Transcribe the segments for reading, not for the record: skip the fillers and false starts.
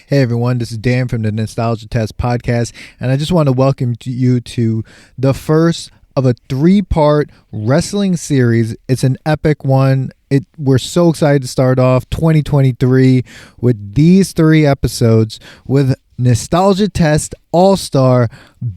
Hey everyone, this is Dan from the Nostalgia Test Podcast, and I just want to welcome you to the first of a 3-part wrestling series. It's an epic one. We're so excited to start off 2023 with these 3 episodes with Nostalgia Test Allstar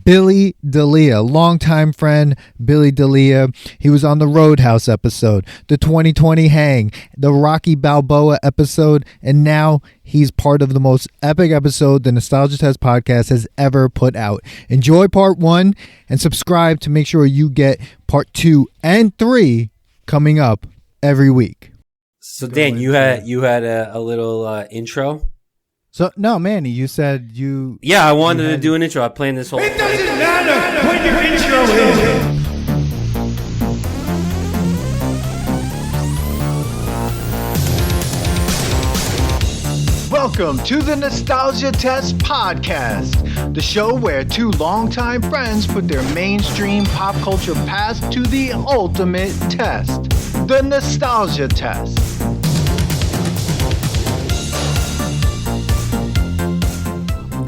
Billy D'Elia, longtime friend Billy D'Elia. He was on the Roadhouse episode, the 2020 Hang, the Rocky Balboa episode, and now he's part of the most epic episode the Nostalgia Test Podcast has ever put out. Enjoy part 1 and subscribe to make sure you get part 2 and 3 coming up every week. So Dan, you had a little intro. So, no, Manny, you said you... Yeah, I wanted to do an intro. I planned this whole thing. It doesn't matter what your intro is. Welcome to the Nostalgia Test Podcast, the show where 2 longtime friends put their mainstream pop culture past to the ultimate test, the Nostalgia Test.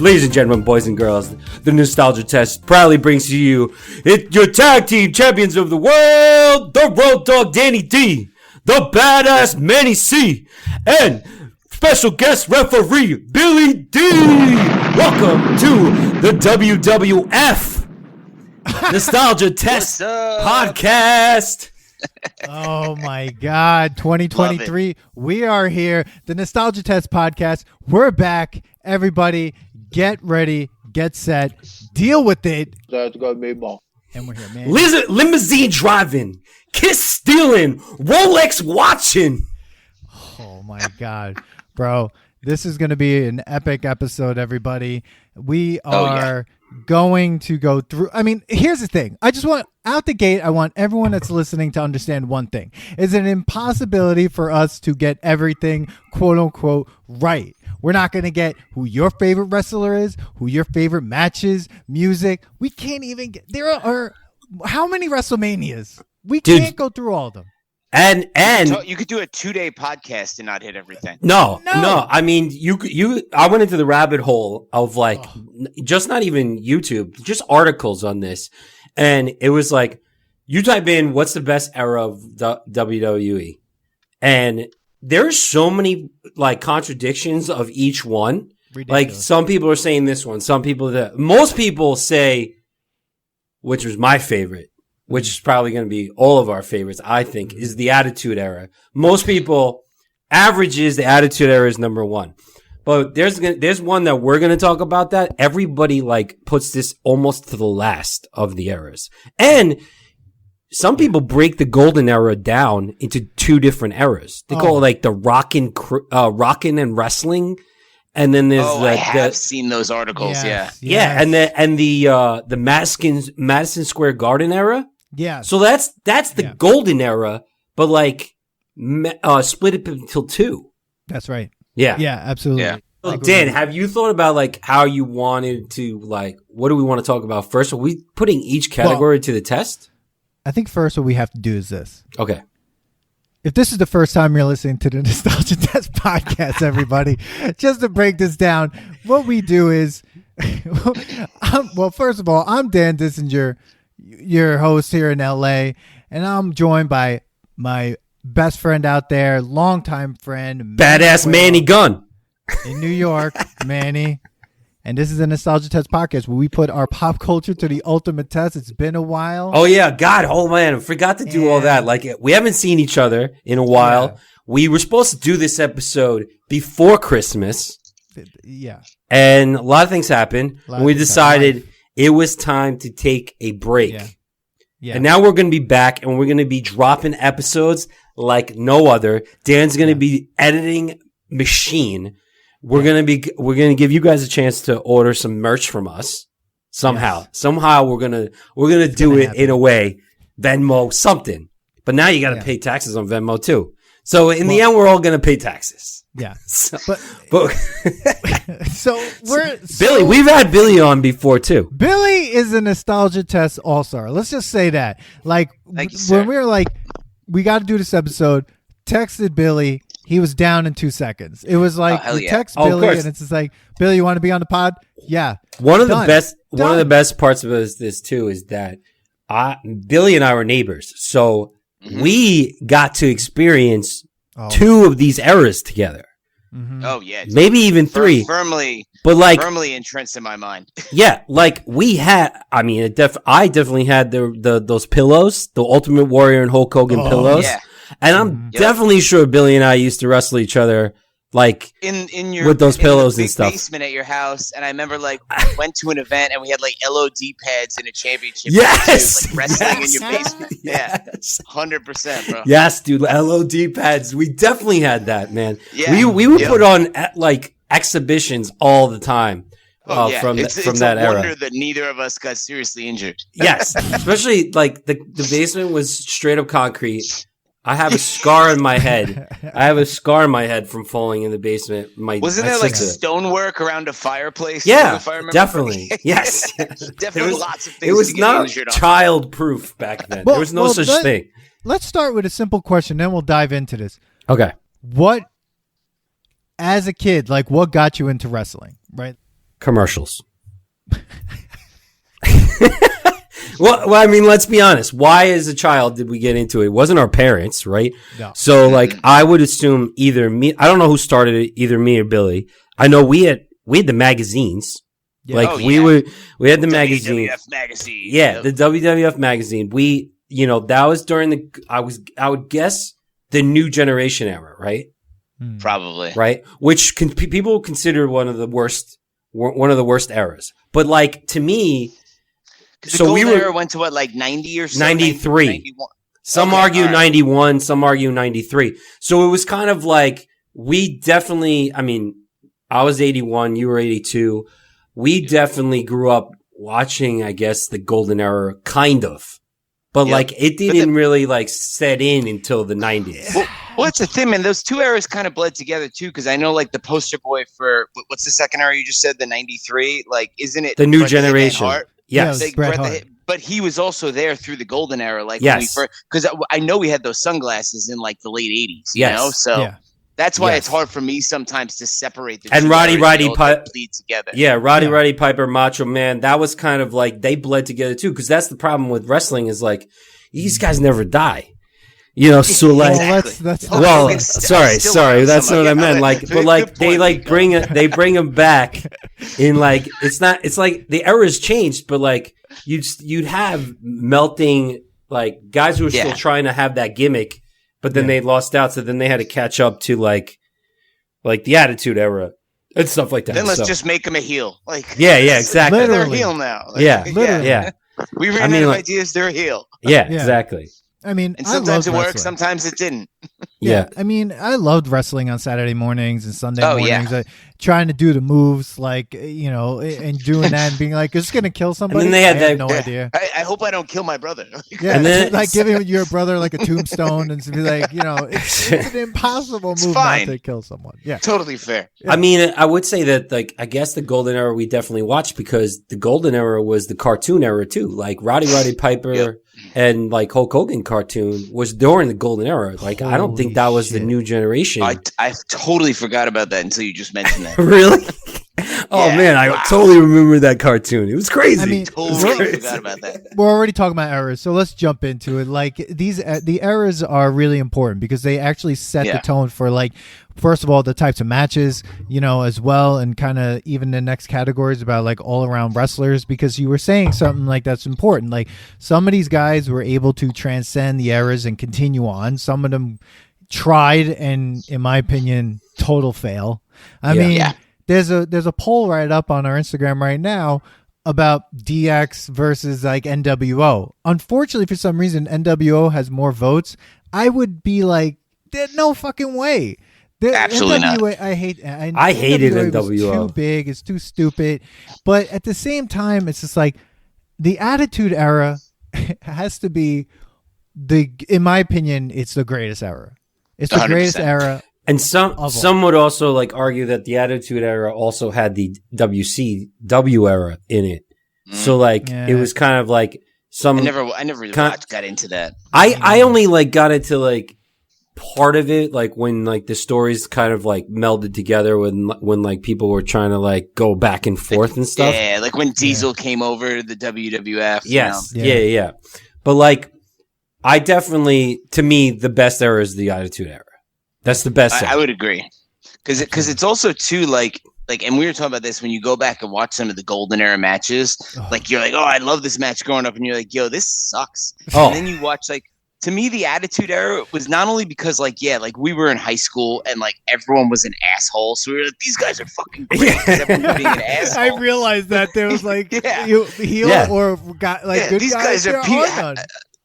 Ladies and gentlemen, boys and girls, the Nostalgia Test proudly brings to you your tag team champions of the world, the Road Dogg Danny D, the badass Manny C, and special guest referee Billy D. Welcome to the WWF Nostalgia Test Podcast. Oh my God, 2023. We are here. The Nostalgia Test Podcast. We're back. Everybody, get ready, get set, deal with it. That's gonna be more. And we're here, man. Limousine driving, kiss stealing, Rolex watching. Oh my God, bro. This is going to be an epic episode, everybody. We are going to go through. I mean, here's the thing. I just want, out the gate, I want everyone that's listening to understand one thing. It's an impossibility for us to get everything, quote unquote, right. We're not going to get who your favorite wrestler is, who your favorite matches, music. We can't even get, there are, how many WrestleManias? We can't go through all of them. And you could do a 2-day podcast and not hit everything. No. I mean, I went into the rabbit hole of just not even YouTube, just articles on this. And it was like, you type in, what's the best era of the WWE? And there's so many contradictions of each one. Ridiculous. Like some people are saying this one, some people that, most people say, which was my favorite, which is probably going to be all of our favorites, I think, is the Attitude Era. Most people averages the Attitude Era is number 1. But there's one that we're going to talk about that everybody puts this almost to the last of the eras. And some people break the golden era down into 2 different eras. They call it the rockin' and wrestling. And then there's I have seen those articles. Yes, Yeah. yes. and the Madison Square Garden era. Yeah. So that's the golden era, but split it until 2. That's right. Yeah. Yeah, absolutely. Yeah. So Dan, have you thought about how you wanted to what do we want to talk about first? Are we putting each category to the test? I think first what we have to do is this. Okay. If this is the first time you're listening to the Nostalgia Test Podcast, everybody, just to break this down, what we do is, first of all, I'm Dan Dissinger, your host here in LA, and I'm joined by my best friend out there, longtime friend, Badass Manny Gunn in New York, Manny. And this is a Nostalgia Test Podcast where we put our pop culture to the ultimate test. It's been a while. Oh yeah, God, oh man, I forgot to do all that. We haven't seen each other in a while. Yeah. We were supposed to do this episode before Christmas. Yeah. And a lot of things happened. And we decided it was time to take a break. Yeah. Yeah. And now we're going to be back and we're going to be dropping episodes like no other. Dan's going to be editing machine. We're going to give you guys a chance to order some merch from us somehow. Yes. Somehow we're going to do it in a way, Venmo, something. But now you got to pay taxes on Venmo too. So in the end, we're all going to pay taxes. Yeah. So Billy, we've had Billy on before too. Billy is a Nostalgia Test All-Star. Let's just say that. Thank you, sir. When we were we got to do this episode, texted Billy, he was down in 2 seconds. It was like you text of Billy, course. and it's just like, Billy, you want to be on the pod? Yeah. One of Done. the best parts of this too is that Billy and I were neighbors, so we got to experience 2 of these eras together. Mm-hmm. Oh yeah, maybe even 3. Firmly, but like firmly entrenched in my mind. Yeah, like we had. I mean, I definitely had those pillows, the Ultimate Warrior and Hulk Hogan pillows. Yeah. And I'm definitely sure Billy and I used to wrestle each other like in your with those pillows the and stuff. Basement at your house, and I remember like we went to an event and we had like LOD pads in a championship. Yes, like wrestling in your basement. Yes. Yeah, 100%, bro. Yes, dude, LOD pads. We definitely had that, man. Yeah, we would put on like exhibitions all the time. From it's that a era. wonder that neither of us got seriously injured. Yes, especially like the basement was straight up concrete. I have a scar in my head. From falling in the basement. Wasn't there like stonework around a fireplace? Yeah, if I remember definitely. correctly? Yes, definitely lots of things. It was to get not injured on. child-proof back then. There was no such thing. Let's start with a simple question, then we'll dive into this. Okay. What, as a kid, like what got you into wrestling? Right. Commercials. Well, I mean, let's be honest. Why, as a child, did we get into it? It wasn't our parents, right? No. So, like, I would assume either me. I don't know who started it, either me or Billy. I know we had the magazines. Yeah. Like we had the magazine. WWF magazine. Yeah, the WWF magazine. That was during I would guess the new generation era, right? Probably. Right, which people consider one of the worst eras. But like to me. So we went to what, like 90 or so? 93. 91. Some argue 91, some argue 93. So it was kind of like we definitely, I mean, I was 81, you were 82. We definitely grew up watching, I guess, the golden era, kind of. But like it didn't really like set in until the 90s. Well, that's the thing, man. Those 2 eras kind of bled together too, because I know like the poster boy for what's the second era you just said, the 93? Like, isn't it the new Bret the Hitman generation? Hart? Yes. Yeah, Bret Hart. But he was also there through the golden era, like yes, because I know we had those sunglasses in like the late 80s. You yes, know? So yeah. that's why it's hard for me sometimes to separate the and two Roddy eras, Piper bleed together. Yeah, Roddy Piper, Macho Man. That was kind of like they bled together too, because that's the problem with wrestling is like these guys never die. So like, sorry, that's not what I meant. Like, but like they like bring them back in like it's like the era's changed, but like you'd have melting like guys who were still trying to have that gimmick, but then they lost out, so then they had to catch up to like the Attitude Era and stuff like that. Then let's just make them a heel. Like, yeah, exactly. They're a heel now. Like, yeah. We ran out of ideas. They're a heel. Yeah, exactly. I mean, and sometimes it worked, worked, sometimes it didn't. Yeah. I mean, I loved wrestling on Saturday mornings and Sunday mornings. Yeah. Trying to do the moves, like, and doing that and being like, is this going to kill somebody? And then they had no idea. I hope I don't kill my brother. Yeah, and then like giving your brother like a tombstone and be like, it's an impossible move not to kill someone. Yeah. Totally fair. Yeah. I mean, I would say that, like, I guess the golden era we definitely watched because the golden era was the cartoon era too. Like Roddy Piper and like Hulk Hogan cartoon was during the golden era. Like, I don't think that was the new generation. I totally forgot about that until you just mentioned that. Really? Oh man, I totally remember that cartoon. It was crazy. I mean, totally forgot about that. We're already talking about eras, so let's jump into it. Like the eras are really important because they actually set the tone for, like, first of all, the types of matches, as well, and kind of even the next categories about like all around wrestlers. Because you were saying something like that's important. Like some of these guys were able to transcend the eras and continue on. Some of them tried, and in my opinion, total fail. I mean. There's a poll right up on our Instagram right now about DX versus like NWO. Unfortunately, for some reason, NWO has more votes. I would be like, there's no fucking way. Absolutely NWO, not. I hated NWO. It's too big. It's too stupid. But at the same time, it's just like the Attitude Era has to be in my opinion, it's the greatest era. It's the 100%. Greatest era. And some would also like argue that the Attitude Era also had the WCW era in it. So like it was kind of like some. I never really got into that. I only like got into like part of it, like when like the stories kind of like melded together when like people were trying to like go back and forth and stuff. Yeah, like when Diesel came over to the WWF. Yes. You know? Yeah. But like, I definitely, to me, the best era is the Attitude Era. That's the best era. I would agree. Because it's also too like, and we were talking about this when you go back and watch some of the Golden Era matches, like you're like, oh, I love this match growing up, and you're like, yo, this sucks. And then you watch like, to me, the Attitude Era was not only because like, yeah, like we were in high school and like everyone was an asshole, so we were like, these guys are fucking great. Everyone was being an asshole. I realized that there was like heel or got like good these guys are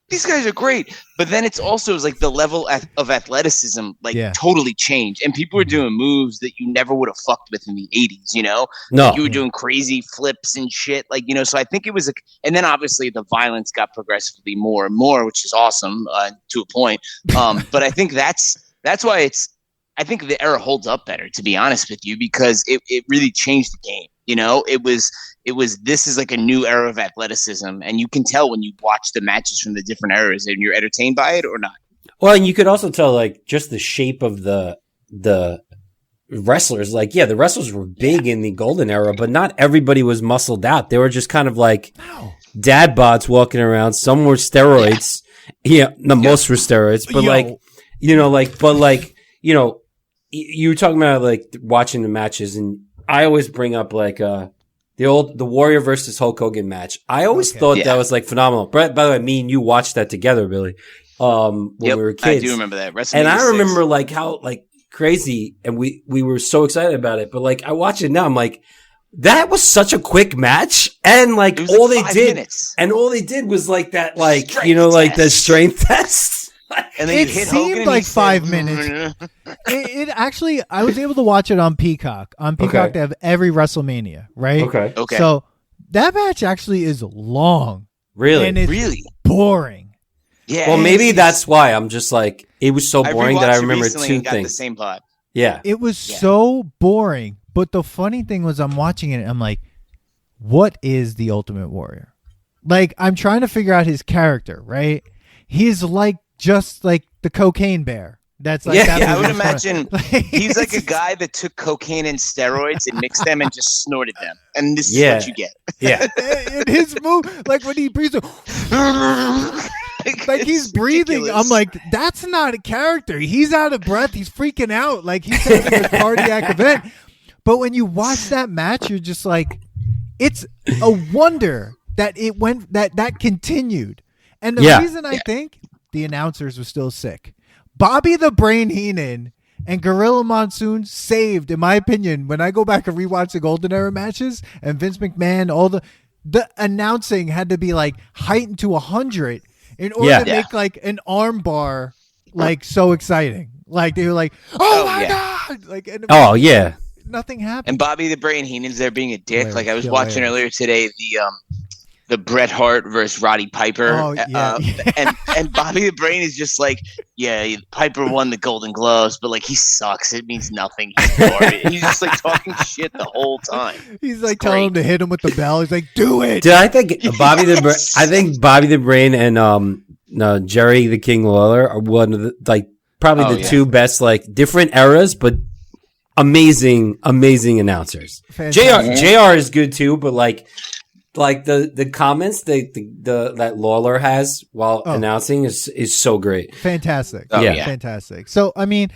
these guys are great, but then it's also like the level of athleticism totally changed, and people were doing moves that you never would have fucked with in the 80s, you know? No. Like you were doing crazy flips and shit, like, you know, so I think it was and then obviously the violence got progressively more and more, which is awesome to a point. But I think that's why I think the era holds up better, to be honest with you, because it really changed the game. You know, it was this is like a new era of athleticism, and you can tell when you watch the matches from the different eras and you're entertained by it or not. Well, and you could also tell like just the shape of the wrestlers. Like, yeah, the wrestlers were big in the Golden Era, but not everybody was muscled out. They were just kind of like dad bods walking around. Some were steroids. Yeah, most were steroids, but you were talking about like watching the matches, and I always bring up like the Warrior versus Hulk Hogan match. I always thought that was like phenomenal. By the way, me and you watched that together, Billy, when we were kids. I do remember that. And I remember like how like crazy, and we were so excited about it. But like I watch it now, I'm like, that was such a quick match, and like all they did was like that, like strength like the strength test. And then it seemed like 5 minutes. It actually, I was able to watch it on Peacock. On Peacock, they have every WrestleMania, right? Okay. So that match actually is long. Really? And it's really boring. Yeah. Well, maybe that's why I'm just like, it was so boring that I remember two got things. The same vibe. Yeah. It was so boring. But the funny thing was, I'm watching it, and I'm like, what is the Ultimate Warrior? Like, I'm trying to figure out his character, right? He's like, just like the cocaine bear. That's like I would imagine he's like a guy that took cocaine and steroids and mixed them and just snorted them. And this is what you get. Yeah. And his move, like when he breathes, like he's breathing. Ridiculous. I'm like, that's not a character. He's out of breath. He's freaking out. Like he's having a cardiac event. But when you watch that match, you're just like, it's a wonder that it went, that continued. And the reason I think the announcers were still sick. Bobby the Brain Heenan and Gorilla Monsoon saved, in my opinion, when I go back and rewatch the Golden Era matches and Vince McMahon, all the announcing had to be like heightened to 100 in order to make like an arm bar like so exciting. Like they were like, oh my God. Like, nothing happened. And Bobby the Brain Heenan's there being a dick. Like I was watching earlier today, the Bret Hart versus Roddy Piper. And Bobby the Brain is just like, Piper won the Golden Gloves, but like he sucks. It means nothing. He's just like talking shit the whole time. He's like telling him to hit him with the bell. He's like, do it. Dude, I think Bobby the Brain and Jerry the King Lawler are one of the like probably the two best like different eras, but amazing announcers. JR is good too, but like the comments that Lawler has while announcing is so great. Fantastic. Fantastic. So, I mean,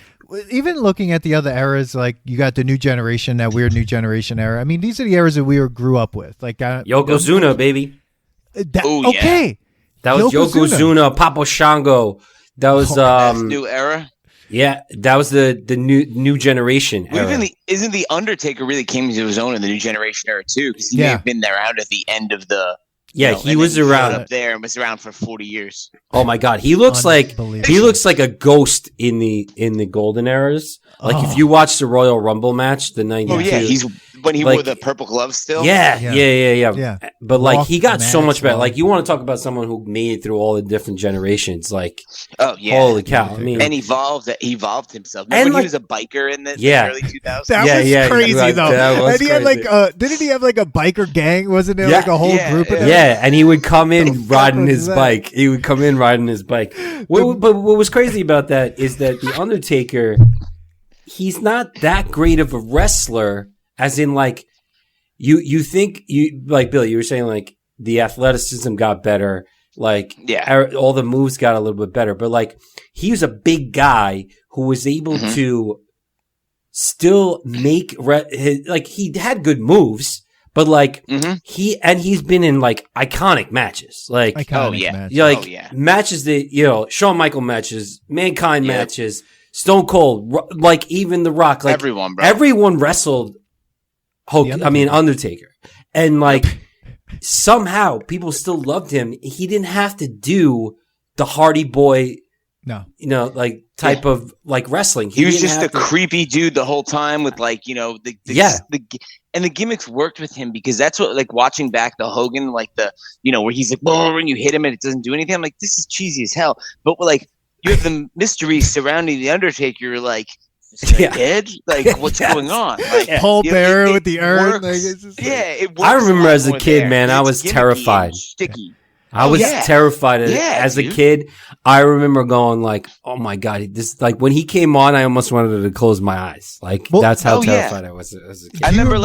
even looking at the other eras, like you got the new generation, that weird new generation era. I mean, these are the eras that we grew up with. Like Yokozuna, baby. That was Yokozuna, Papo Shango. That was that's new era. Yeah, that was the new generation era. Even isn't the Undertaker really came into his own in the new generation era too? Because he may have been there out at the end of the. He was around up there and was around for 40 years. Oh my God, he looks like a ghost in the golden eras. Like if you watch the Royal Rumble match, the 92. Oh yeah, he's when he wore the purple gloves still. Yeah. But like he got so much better. Like you want to talk about someone who made it through all the different generations. Like holy cow! I mean, and evolved himself. Remember when he was a biker in the early 2000s? That was crazy though. And he had like didn't he have like a biker gang? Wasn't there like a whole group of them? Yeah, and he would come in riding his that? bike. He would come in riding his bike. But what was crazy about that is that the Undertaker, he's not that great of a wrestler. As in, like, you think like Billy, you were saying like the athleticism got better, like all the moves got a little bit better, but like he was a big guy who was able to still make like he had good moves. But like he's been in like iconic matches, like matches. Matches that Shawn Michaels matches, Mankind matches, Stone Cold, like even The Rock, like everyone wrestled Undertaker, and like somehow people still loved him. He didn't have to do the Hardy Boy. No. Type of like wrestling. He was just a creepy dude the whole time with like, and the gimmicks worked with him because that's what, like, watching back the Hogan, like the, where he's like, whoa, and you hit him and it doesn't do anything. I'm like, this is cheesy as hell. But like, you have the mystery surrounding the Undertaker. You're like, is he dead? Like, what's going on? Like, Paul Bearer with the urn. Like, it works. I remember as a kid, man, I was terrified. Sticky. I was terrified as a kid. I remember going like, "Oh my god!" This like when he came on, I almost wanted to close my eyes. Like that's how terrified I was as a kid. I remember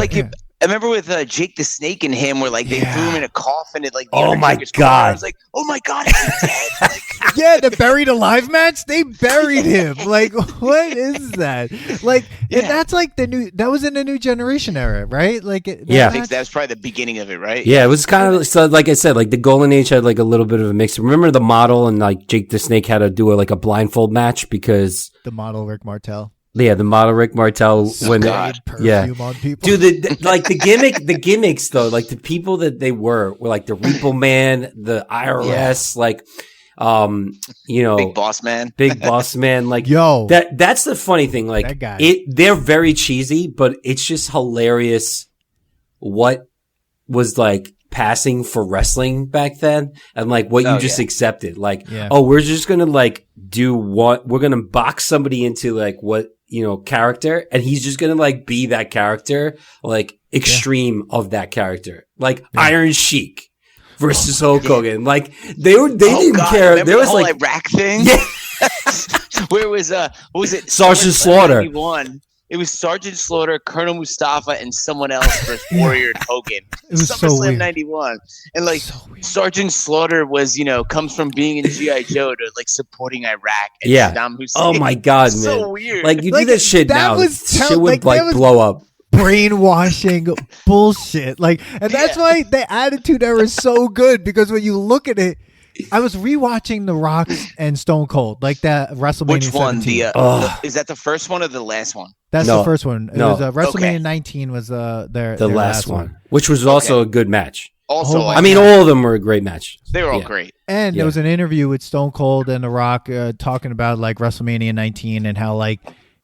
I remember with Jake the Snake and him, where like they threw him in a coffin and like. Oh my god! I was like, "Oh my god, is he dead?" Like, the buried alive match. They buried him. Like, what is that? Like, and that's like that was in the New Generation era, right? Like, I think that was probably the beginning of it, right? Yeah, it was kind of so. Like I said, like the Golden Age had like a little bit of a mix. Remember the Model and like Jake the Snake had to do a blindfold match because the Model Rick Martel. Yeah, the Model Rick Martel on people. Dude, the gimmicks though, like the people that they were like the Repo Man, the IRS, like Big Boss Man, like yo, that's the funny thing, like that guy. They're very cheesy, but it's just hilarious what was like passing for wrestling back then and like what you just accepted, like we're just gonna like do what we're gonna box somebody into like what character, and he's just gonna like be that character, like extreme of that character, like Iron Sheik versus Hulk Hogan. Like they didn't care. Remember there was the whole like Iraq thing. Where was what was it? Sergeant Slaughter. It was Sergeant Slaughter, Colonel Mustafa, and someone else versus Warrior and Hogan. It was SummerSlam '91, and like Sergeant Slaughter was, comes from being in GI Joe to like supporting Iraq and Saddam Hussein. Oh my god, man! So weird. Like you do that shit that now, shit would like blow up. Brainwashing bullshit. Like, and that's why the Attitude Era is so good, because when you look at it, I was rewatching The Rock and Stone Cold, like that WrestleMania. Which one? 17. Is that the first one or the last one? That's the first one. It was WrestleMania 19 was their last one, which was also a good match. Also, I mean, all of them were a great match. They were all great. And there was an interview with Stone Cold and The Rock talking about like WrestleMania 19 and how like,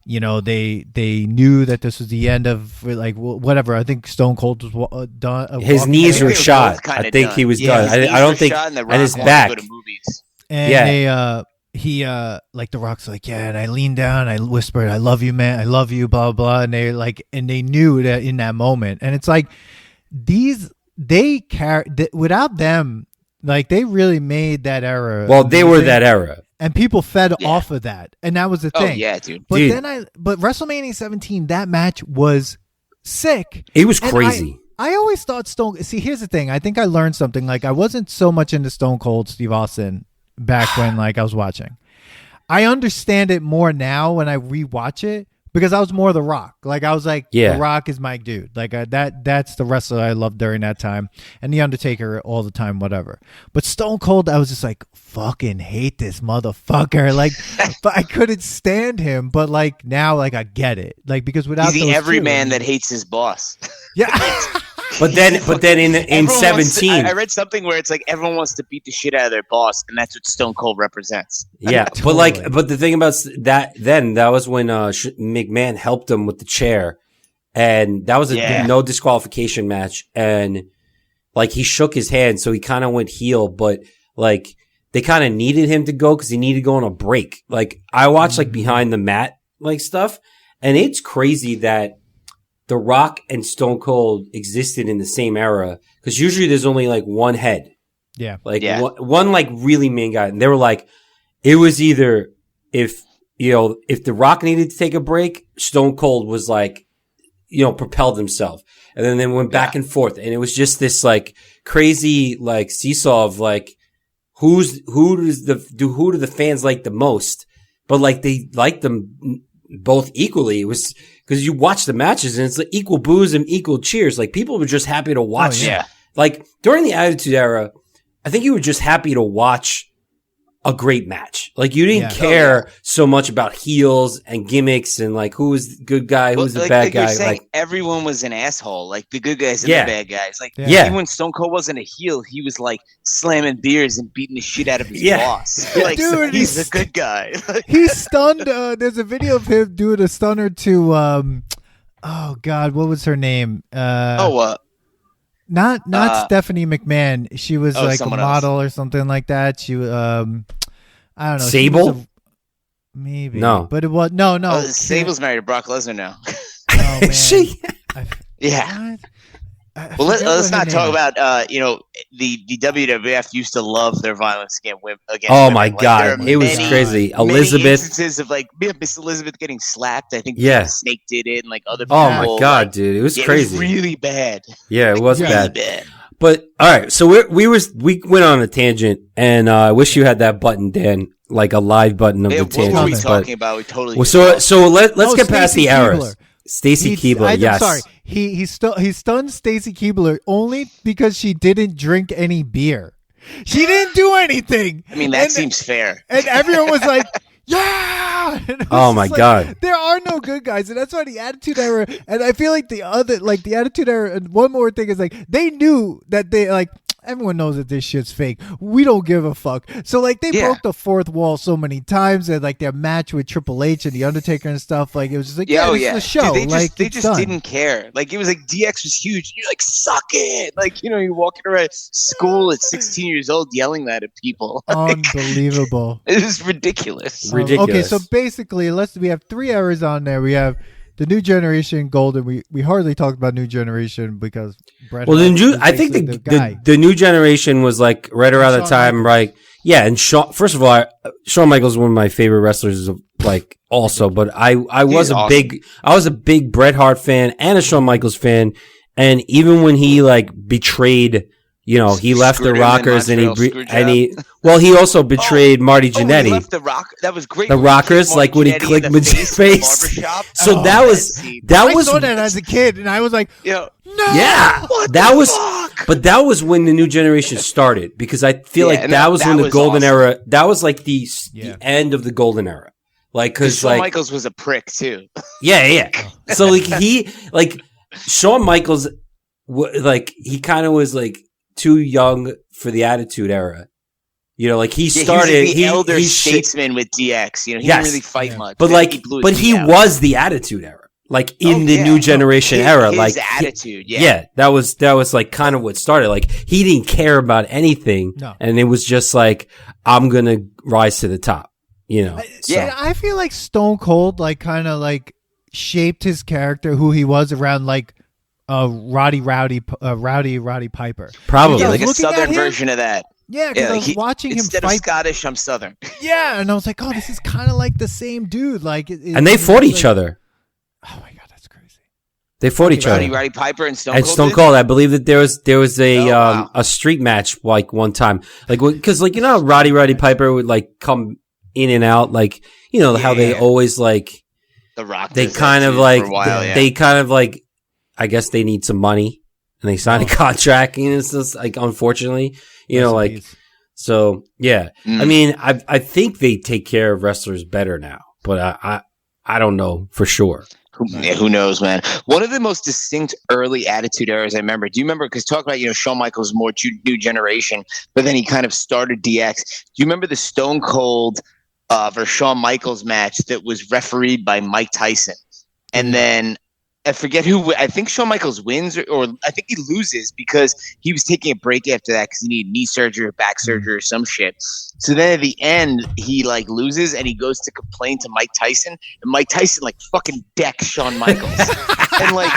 they knew that this was the end of like whatever. I think Stone Cold was done. His knees were shot. I think he was done. I don't think, and his back. And he like The Rock's like, and I leaned down, I whispered, "I love you, man, I love you," blah blah, and they knew that in that moment, and it's like they without them, like they really made that era. Well, they were that era. And people fed off of that, and that was the thing. Oh yeah, dude. But but WrestleMania 17, that match was sick. It was crazy. I always thought Stone. See, here's the thing. I think I learned something. Like I wasn't so much into Stone Cold Steve Austin back when like I was watching. I understand it more now when I rewatch it, because I was more The Rock. Like I was like, The Rock is my dude. Like that's the wrestler I loved during that time, and The Undertaker all the time, whatever. But Stone Cold, I was just like, fucking hate this motherfucker. Like, but I couldn't stand him. But like now, like I get it. Like because without he's the everyman that hates his boss. Yeah. But then in 17, I read something where it's like everyone wants to beat the shit out of their boss, and that's what Stone Cold represents. Yeah, totally. But the thing about that was when McMahon helped him with the chair, and that was a no disqualification match, and like he shook his hand, so he kind of went heel, but like they kind of needed him to go because he needed to go on a break. Like I watched like behind the mat like stuff, and it's crazy that The Rock and Stone Cold existed in the same era because usually there's only like one head. Yeah. Like one like really main guy. And they were like, it was either if The Rock needed to take a break, Stone Cold was like, propelled himself. And then they went back and forth. And it was just this like crazy like seesaw of like, who do the fans like the most? But like they liked them both equally. It was because you watch the matches and it's like equal boos and equal cheers. Like people were just happy to watch. Oh, yeah. Like during the Attitude Era, I think you were just happy to watch a great match. Like you didn't care so much about heels and gimmicks and like who was the good guy, who was the bad guy. Like everyone was an asshole. Like the good guys and the bad guys. Like even when Stone Cold wasn't a heel, he was like slamming beers and beating the shit out of his boss. Like dude, he's a good guy. He stunned. There's a video of him doing a stunner to. Oh God, what was her name? Not Stephanie McMahon. She was like a model or something like that. She I don't know. Sable? Maybe. No. But it was no. Sable's married to Brock Lesnar now. Oh man. She? Yeah. Well, let's not talk about the WWF used to love their violence against women. Oh my God, it was crazy. Elizabeth, many instances of like Miss Elizabeth getting slapped. I think Snake did it, and like other people. Oh my God, dude, it was crazy. It was really bad. Yeah, it was really bad. But all right, so we went on a tangent, and I wish you had that button, Dan, like a live button of the tangent. What were we talking about? We totally. So let's get past the errors. Stacy Keibler, yes. I'm sorry. He stunned Stacy Keibler only because she didn't drink any beer. She didn't do anything. I mean, that seems fair. And everyone was like, yeah! Oh my God. There are no good guys, and that's why the Attitude Era, and I feel like the Attitude Era, and one more thing is like, they knew that they, like, everyone knows that this shit's fake. We don't give a fuck. So like they broke the fourth wall so many times, and like their match with Triple H and the Undertaker and stuff. Like it was just like this is a show. Dude, they just done. didn't care. Like it was like DX was huge. You're like suck it. Like you're walking around school at 16 years old yelling that at people. Unbelievable. It was ridiculous. Okay, so basically, we have 3 errors on there. We have the New Generation Golden. We hardly talked about New Generation because Bret. Well, I think the New Generation was like right around the time, right? Yeah, and first of all, Shawn Michaels is one of my favorite wrestlers, like also. But I was a big Bret Hart fan and a Shawn Michaels fan, and even when he like betrayed. He left the Rockers and he also betrayed Marty Jannetty. He left the Rock. That was great. The Rockers, like when he clicked Mitch's face. So that was. I saw that as a kid, and I was like, no. Yeah, that was when the New Generation started because I feel like that was when the Golden Era. That was like the end of the Golden Era. Like because Shawn Michaels was a prick too. Yeah. So like Shawn Michaels, like he kind of was like. Too young for the Attitude Era. Like he started he was like the elder statesman with DX. He didn't really fight much. But he was the Attitude Era. Like in the New Generation era. His like attitude, that was like kind of what started. Like he didn't care about anything. No. And it was just like, I'm gonna rise to the top. I feel like Stone Cold like kind of like shaped his character, who he was around like Rowdy Piper. Probably like a southern version of that. Yeah, because I was watching him instead fight. of Scottish, I'm southern. Yeah, and I was like, oh, this is kind of like the same dude. Like, and they fought each other. Oh my God, that's crazy. They fought each other. Rowdy Piper and Stone Cold. And Stone Cold, I believe that there was a street match like one time, like because like Roddy Piper would like come in and out, like how they always like the Rock. They kind of like. I guess they need some money, and they signed a contract, and it's just like, unfortunately, so yeah. I mean, I think they take care of wrestlers better now, but I don't know for sure. Who knows, man? One of the most distinct early Attitude eras I remember. Do you remember? Because talk about Shawn Michaels more New Generation, but then he kind of started DX. Do you remember the Stone Cold versus Shawn Michaels match that was refereed by Mike Tyson, and then I forget who. I think Shawn Michaels wins, or I think he loses because he was taking a break after that because he needed knee surgery or back surgery or some shit. So then at the end, he like loses and he goes to complain to Mike Tyson, and Mike Tyson like fucking decks Shawn Michaels. And like,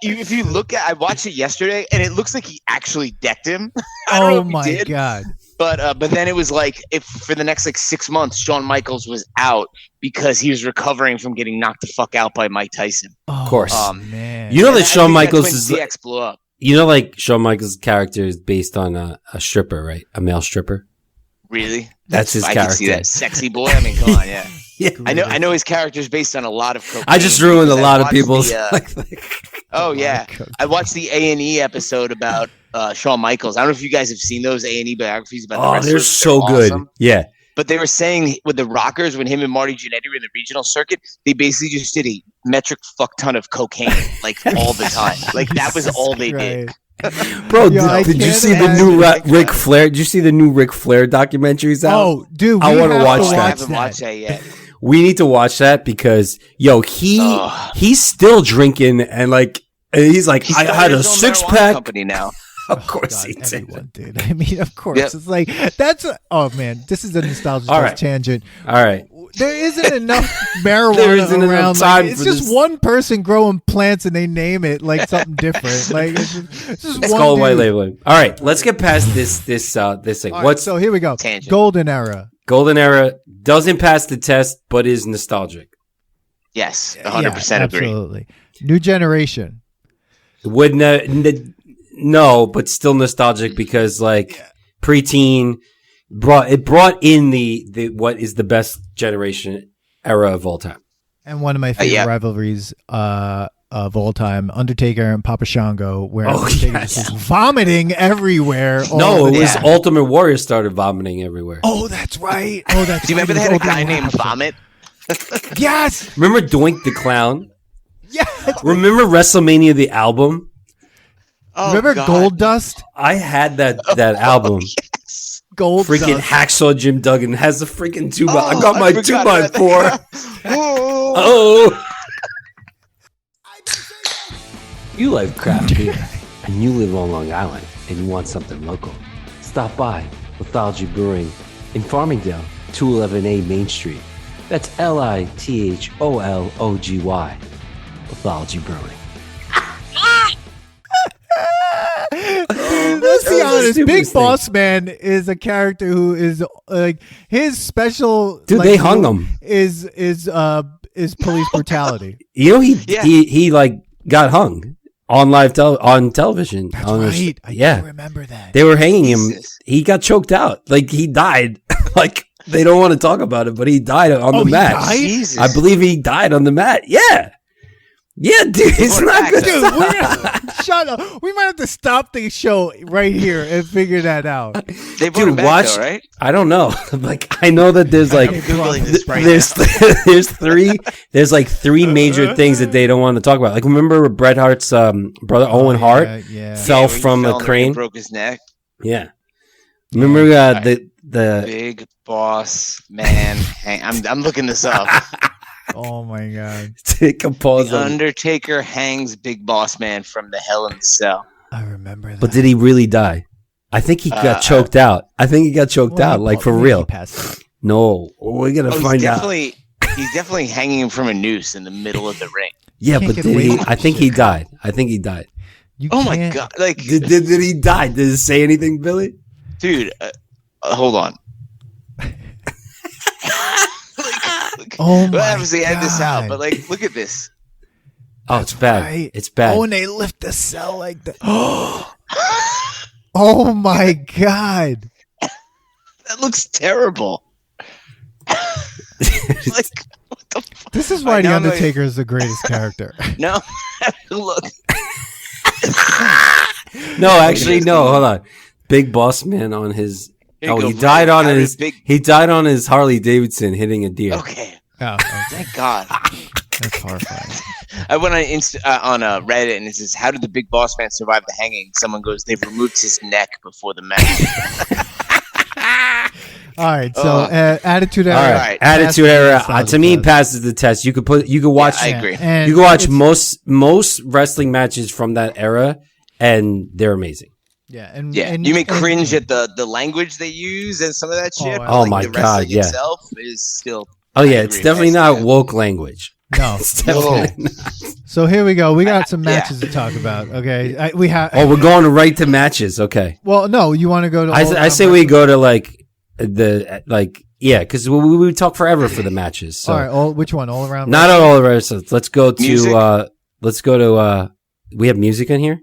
if you look at, I watched it yesterday, and it looks like he actually decked him. I don't know if he did. God. But then it was like, if for the next like 6 months, Shawn Michaels was out because he was recovering from getting knocked the fuck out by Mike Tyson. Of course, man. You know that Shawn Michaels is DX blew up. You know, like Shawn Michaels' character is based on a stripper, right? A male stripper. Really? That's his character. I can see that sexy boy. I mean, come on, yeah. Yeah. I know his character is based on a lot of cocaine. I just ruined a lot of people's. Oh yeah, I watched the A&E episode about Shawn Michaels. I don't know if you guys have seen those A&E biographies about the wrestlers. They're so good. Awesome. Yeah. But they were saying with the Rockers, when him and Marty Jannetty were in the regional circuit, they basically just did a metric fuck ton of cocaine, like all the time. Like that was all they did. Bro, did you see the new Ric Flair? Did you see the new Ric Flair documentaries out? Oh, dude, I want to watch that. I haven't watched that yet. We need to watch that because he's still drinking and like he's like I had a 6-pack company now. Of course he did. I mean, of course. Yep. It's like oh man, this is a nostalgia tangent. All right. There isn't enough marijuana around. Like, it's just one person growing plants and they name it like something different. Like it's just one called white labeling. All right, let's get past this thing. Right, so here we go. Tangent. Golden era. Golden era doesn't pass the test, but is nostalgic. Yes, 100% agree. Absolutely. New generation. No, but still nostalgic because like preteen brought in the what is the best generation era of all time. And one of my favorite rivalries of all time, Undertaker and Papa Shango, where Undertaker is vomiting everywhere. No, it was Ultimate Warrior started vomiting everywhere. Oh, that's right. Oh, that's. Do you remember they had a guy named Vomit? Yes. Remember Doink the Clown? Yes. Remember WrestleMania the album? Oh, remember God. Gold Dust? I had that album. Yes. Gold freaking Dust. Hacksaw Jim Duggan has the freaking 2x. I got my 2x4. Oh. You like craft beer and you live on Long Island and you want something local. Stop by Nostalgia Brewing in Farmingdale, 211A Main Street. That's LITHOLOGY. Nostalgia Brewing. Let's be honest. Big Boss Man is a character who is like his special. Dude, like, they hung him. Is police brutality. You know he like got hung on on television. That's right. I do remember that. They were hanging him. He got choked out. Like he died. Like they don't want to talk about it, but he died on the mat. Jesus. I believe he died on the mat. Yeah. Yeah, dude, it's not good. Dude, shut up. We might have to stop the show right here and figure that out. They brought him back though, right? I don't know. Like I know that there's like there's like three major things that they don't want to talk about. Like remember Bret Hart's brother Owen Hart fell from a crane, broke his neck. Yeah. Remember the Big Boss Man. I'm looking this up. Oh my God! Take a pause. The Undertaker hangs Big Boss Man from the Hell in the Cell. I remember that. But did he really die? I think he got choked out. I think he got choked out, like for real. No, we're gonna find out. He's definitely hanging him from a noose in the middle of the ring. Yeah, but did he? I think he died. I think he died. My God! Like, did he die? Did it say anything, Billy? Dude, hold on. Oh my obviously edit this out, but like, look at this. Oh, it's bad. Right. It's bad. Oh, and they lift the cell like that. Oh my God! That looks terrible. Like, what the fuck? This is why the Undertaker is the greatest character. No, look. No, actually, no. Hold on. Big Boss Man on his. He died on his. He died on his Harley Davidson hitting a deer. Okay. Oh, thank God. That's horrifying. I went on Reddit and it says, "How did the Big Boss Man survive the hanging?" Someone goes, "They've removed his neck before the match." All right, so Attitude Era. All right, Attitude Era. To me, passes the test. You could watch. I agree. And you can watch most wrestling matches from that era, and they're amazing. Yeah, and you may cringe at the language they use and some of that shit. Oh, but, like, my the God, wrestling yeah. itself is still. Oh yeah, it's definitely not woke language. No. It's definitely not. So here we go. We got some matches to talk about. Okay, we have. Oh, we're going right to matches. Okay. Well, no, you want to go to? I say we go to because we talk forever for the matches. So. All right, which one? All around. Not all around. So let's go to. Music? We have music in here.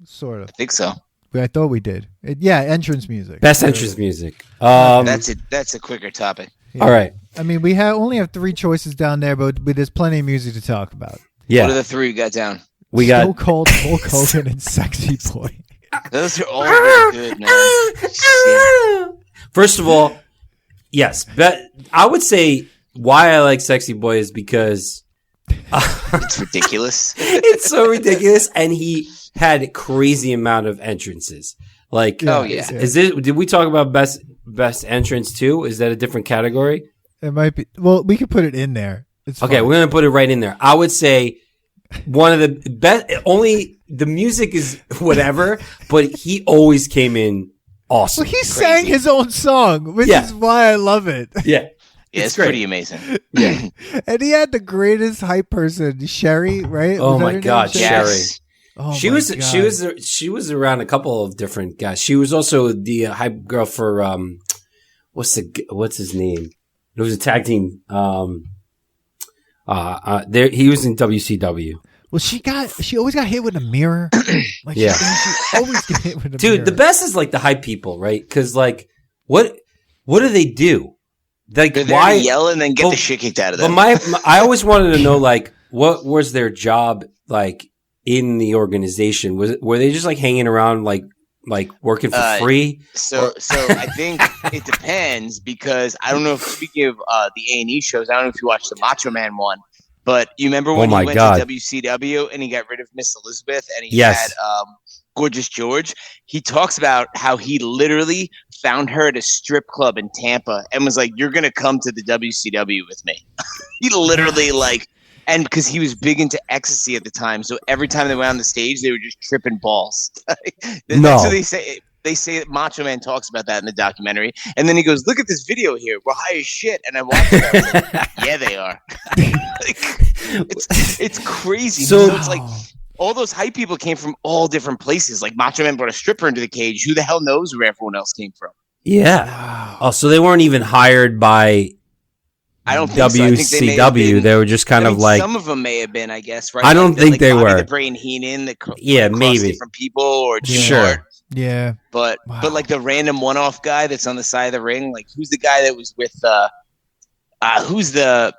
Sort of. I think so. I thought we did. Entrance music. Best entrance music. That's a quicker topic. Yeah. All right. I mean, we only have 3 choices down there, but there's plenty of music to talk about. Yeah. What are the 3 you got down? We Stone got Cold, Hulk Hogan, and Sexy Boy. Those are all really good, man. First of all, yes, but I would say why I like Sexy Boy is because It's ridiculous. it's so ridiculous, and he had a crazy amount of entrances. Like, Oh, yeah. is it? Did we talk about best entrance too? Is that a different category? It might be. Well, we could put it in there. It's Okay, fine. we're gonna put it right in there. I would say one of the best. Only the music is whatever, but he always came in awesome. Well, he sang his own song, which Yeah. is why I love it. Yeah, Yeah, it's great. pretty amazing. Yeah. And he had the greatest hype person, Sherry, right? Oh Was that my her name? God, Sherry. Yes. Oh she my was God. she was around a couple of different guys. She was also the hype girl for what's his name? It was a tag team. There he was in WCW. Well, she always got hit with a mirror. Like, Yeah. she always get hit with a mirror. Dude, the best is like the hype people, right? Because like, what do they do? Like, They're there why to yell and then get Well, the shit kicked out of But them. I always wanted to know, like, what was their job like in the organization? Were they just like hanging around, like working for free? So I think it depends because I don't know if speaking of the A&E shows, I don't know if you watched the Macho Man one, but you remember when Oh my he went God. to WCW and he got rid of Miss Elizabeth and he Yes. had Gorgeous George? He talks about how he literally found her at a strip club in Tampa and was like, "You're gonna come to the WCW with me." He literally and because he was big into ecstasy at the time, so every time they went on the stage, they were just tripping balls. That's what they say. They say that Macho Man talks about that in the documentary, and then he goes, "Look at this video here. We're high as shit." And I watched it. I was like, yeah, they are. It's crazy. So it's like all those hype people came from all different places. Like Macho Man brought a stripper into the cage. Who the hell knows where everyone else came from? Yeah. Wow. Oh, so they weren't even hired by I don't think so. I think they may have WCW. been- They were just kind I of mean, like, some of them may have been, I guess, right? I don't think they Bobby were. the Brain Heenan, Yeah, across maybe. different people or Jim Sure. Hart. Yeah. But Wow. like the random one-off guy that's on the side of the ring, like who's the guy that was with who's the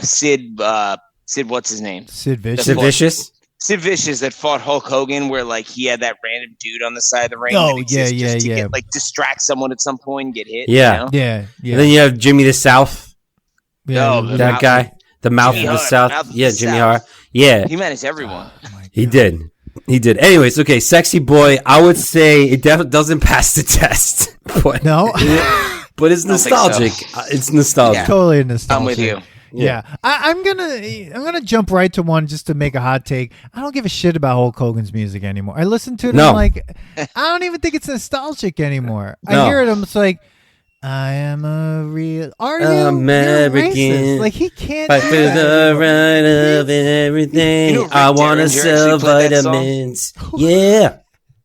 Sid what's his name? Sid Vicious. Sid Vicious. Sid Vicious that fought Hulk Hogan, where like he had that random dude on the side of the ring. Oh, that exists yeah, just to yeah. Get, like distract someone at some point and get hit. Yeah. You know? Yeah. Yeah. And then you have Jimmy the South, No, yeah. that guy, the mouth Jimmy of the Hart, South. Mouth of Yeah, the Jimmy South. Hart. Yeah, He managed everyone. Oh my he God. did. He did. Anyways, okay, Sexy Boy. I would say it doesn't pass the test, but No. but it's I don't think so. nostalgic. It's nostalgic. Totally nostalgic. I'm with you. Yeah, I'm gonna jump right to one just to make a hot take. I don't give a shit about Hulk Hogan's music anymore. I listen to it, and No. I'm like, I don't even think it's nostalgic anymore. No. I hear it, it's like, I am a real. Are you American. You're racist. Like he can't. Fight do for that the anymore. right of everything. You know Rick I want to Derringer sell actually played that song? vitamins. Yeah.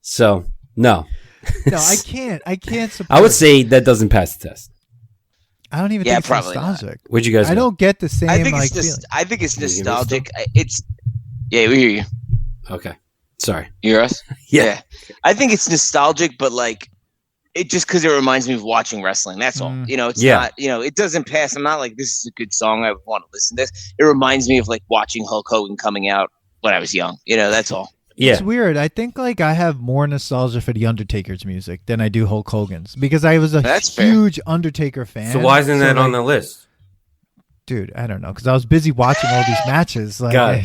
So no, No, I can't support. I would say that doesn't pass the test. I don't even Yeah, think it's probably not. nostalgic. What'd you guys? I go? don't get the same I think like it's feeling. I think it's Can you give me nostalgic. It's yeah, we hear you. Okay. Sorry. You hear us? Yeah. I think it's nostalgic, but like it just because it reminds me of watching wrestling. That's all. Mm. You know, it's Yeah. not. You know, it doesn't pass. I'm not like this is a good song. I want to listen to this. It reminds me of like watching Hulk Hogan coming out when I was young. You know, that's all. Yeah. It's weird. I think like I have more nostalgia for the Undertaker's music than I do Hulk Hogan's because I was a That's fair. huge Undertaker fan. So why isn't that on like, the list? Dude, I don't know because I was busy watching all these matches. Like, Got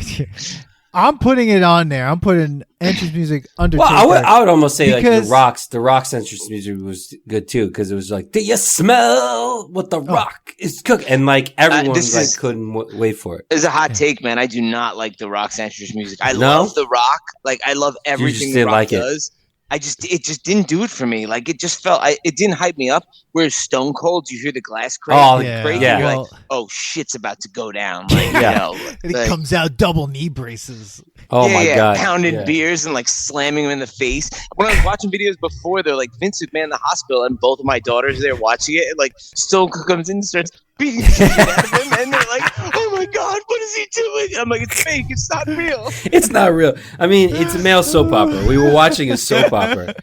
I'm putting it on there. I'm putting entrance music Undertaker. Well, I would almost say because, like the Rock's entrance music was good too because it was like, do you smell what the Rock is cooking? And like everyone couldn't wait for it. It's a hot take, man. I do not like the Rock's entrance music. I love the Rock. Like I love everything the Rock does. It just didn't do it for me. Like it just felt, it didn't hype me up. Whereas Stone Cold, you hear the glass crack, break, you're like, oh shit's about to go down. Like, and it comes out double knee braces. Oh my God. Pounding beers and like slamming them in the face. When I was watching videos before, they're like Vince McMahon in the hospital and both of my daughters there watching it, and like Stone Cold comes in and starts beating the shit out of him, and they're like, oh my God, what is he doing? I'm like, it's fake, it's not real. It's not real. I mean, it's a male soap opera. We were watching a soap opera.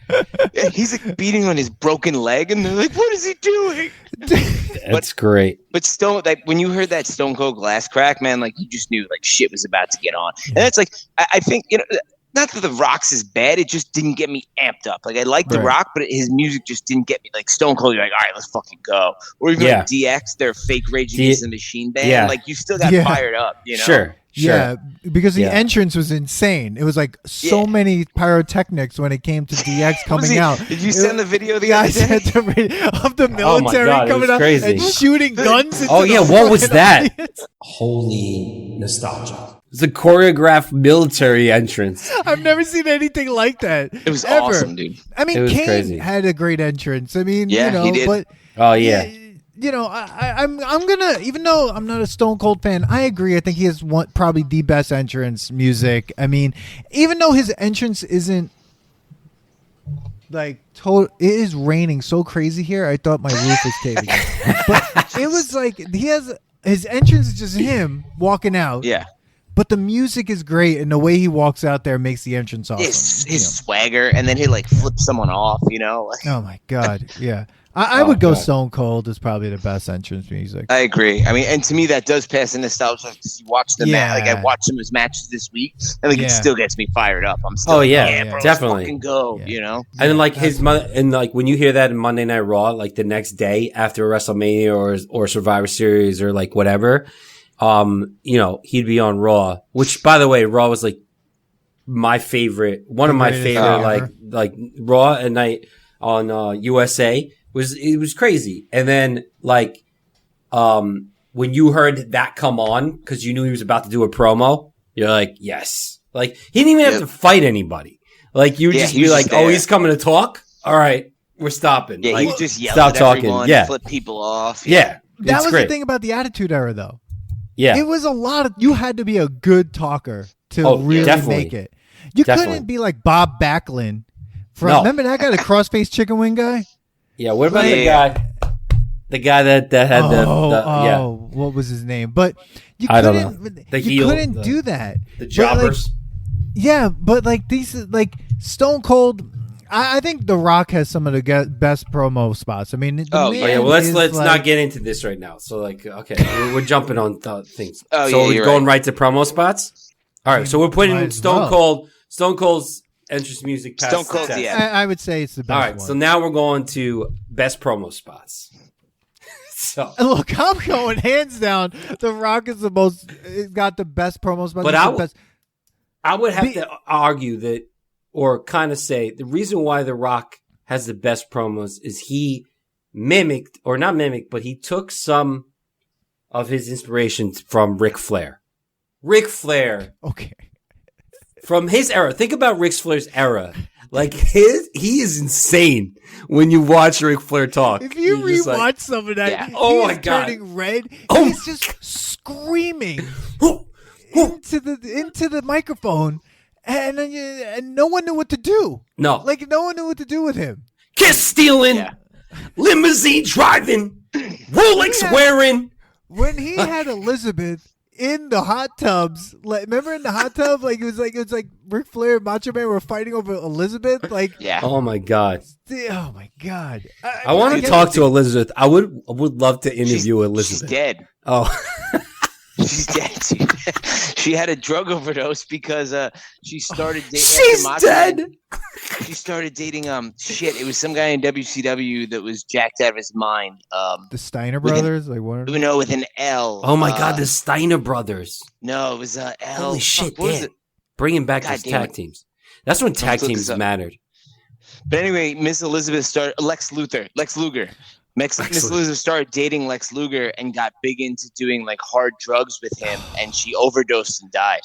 Yeah, he's like beating on his broken leg, and they're like, what is he doing? That's great. But Stone, like when you heard that Stone Cold glass crack, man, like you just knew like shit was about to get on. And that's like, I think, not that the Rock's is bad, it just didn't get me amped up. Like I like the Rock, but his music just didn't get me. Like Stone Cold, you're like, all right, let's fucking go. Or even like DX, their fake Rage Against the Machine band. Yeah. Like you still got fired up, you know? Sure. Yeah, because the entrance was insane. It was like so many pyrotechnics when it came to DX coming out. Did you send the video the other day? Of the military coming out and shooting guns into what was that? Holy nostalgia. It's a choreographed military entrance. I've never seen anything like that. It was awesome, dude. I mean, Kane had a great entrance. I mean, he did. But I'm gonna, even though I'm not a Stone Cold fan, I agree. I think he has probably the best entrance music. I mean, even though his entrance isn't like it is raining so crazy here. I thought my roof was caving in. But it was like his entrance is just him walking out. Yeah. But the music is great, and the way he walks out there makes the entrance awesome. His swagger, and then he like flips someone off, Oh my God, yeah. I would go Stone Cold is probably the best entrance music. I agree. I mean, and to me that does pass in nostalgia because you watch the match. Like I watched some of his matches this week, and like it still gets me fired up. I'm still, bro, definitely, let's fucking go. And then like and like when you hear that in Monday Night Raw, like the next day after WrestleMania or Survivor Series or like whatever, he'd be on Raw. Which, by the way, Raw was like my favorite, one of my favorite, like Raw at night on USA. It was crazy. And then like when you heard that come on because you knew he was about to do a promo, you're like, yes. Like he didn't even have to fight anybody. Like you would just be like, oh, he's coming to talk? All right, we're stopping. Yeah, like, he just yelled stop at talking. everyone, flip people off. Yeah. That was great. the thing about the Attitude Era though. Yeah. It was a lot of, you had to be a good talker to really make it. You couldn't be like Bob Backlund remember that guy, the crossface chicken wing guy? Yeah, what about the guy that had what was his name? But you couldn't do that. The jobbers. But like these, like Stone Cold, I think The Rock has some of the best promo spots. I mean, well, let's not get into this right now. So like, okay, we're jumping on things. We're going right to promo spots. All right, so we're putting Stone Cold's entrance music past Stone Cold, I would say it's the best. All right, so now we're going to best promo spots. So look, I'm going hands down. The Rock is got the best promo spots. But I would have to argue that, or kind of say, the reason why The Rock has the best promos is he but he took some of his inspirations from Ric Flair. Okay. From his era. Think about Ric Flair's era. Like he is insane when you watch Ric Flair talk. If you rewatch some of that, my God, turning red. He's just screaming into the microphone, and no one knew what to do. No, like no one knew what to do with him. Kiss stealing, limousine driving, Rolex wearing. When he had Elizabeth in the hot tubs, like remember in the hot tub, like it was like Ric Flair and Macho Man were fighting over Elizabeth, like Oh my God! Oh my God! I want to talk to Elizabeth. I would love to interview Elizabeth. She's dead. Oh, she's dead. She had a drug overdose because she started dating. She's dead. She started dating it was some guy in WCW that was jacked out of his mind. The Steiner brothers, with an L. Oh my God, the Steiner brothers. No, it was L. Holy shit, what was it? bringing back God those damn tag it. teams. That's when tag Let's look teams this up. mattered. But anyway, Miss Elizabeth started Lex Luger. Miss Elizabeth started dating Lex Luger and got big into doing like hard drugs with him, and she overdosed and died.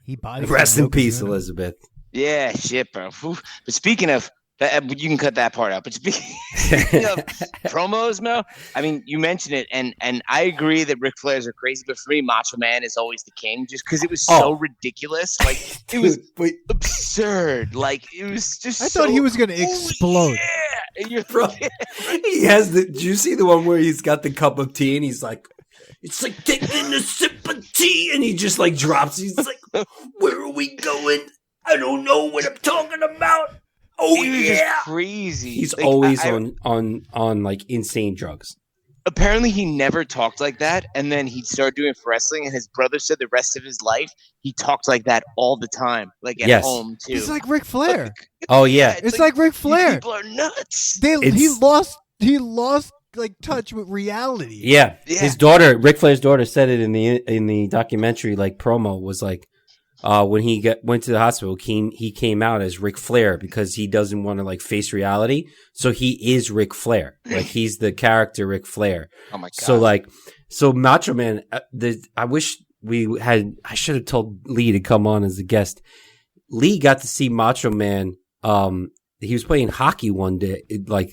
He body Rest in peace, Elizabeth. Elizabeth. Yeah, shit, bro. Whew. But speaking of that, you can cut that part out. But speaking of promos, Mo, I mean, you mentioned it, and I agree that Ric Flair's are crazy, but for me, Macho Man is always the king, just because it was so ridiculous. Like it was absurd. Like it was just. I thought he was gonna explode. Yeah, and you're Bro, he has the. Do you see the one where he's got the cup of tea and he's like, "It's like taking a sip of tea," and he just like drops. He's like, "Where are we going? I don't know what I'm talking about." Oh he was yeah, just crazy. he's Like, always on like insane drugs. Apparently, he never talked like that, and then he started doing it for wrestling. And his brother said the rest of his life he talked like that all the time, like at home too. He's like Ric Flair. Oh yeah, It's like Ric You Flair. people are nuts. He lost like touch with reality. yeah. Yeah. His daughter, Ric Flair's daughter, said it in the documentary like promo was like. When he went to the hospital, he came out as Ric Flair because he doesn't want to like face reality. So he is Ric Flair, like he's the character Ric Flair. Oh my god! So Macho Man. I wish I should have told Lee to come on as a guest. Lee got to see Macho Man. He was playing hockey one day, like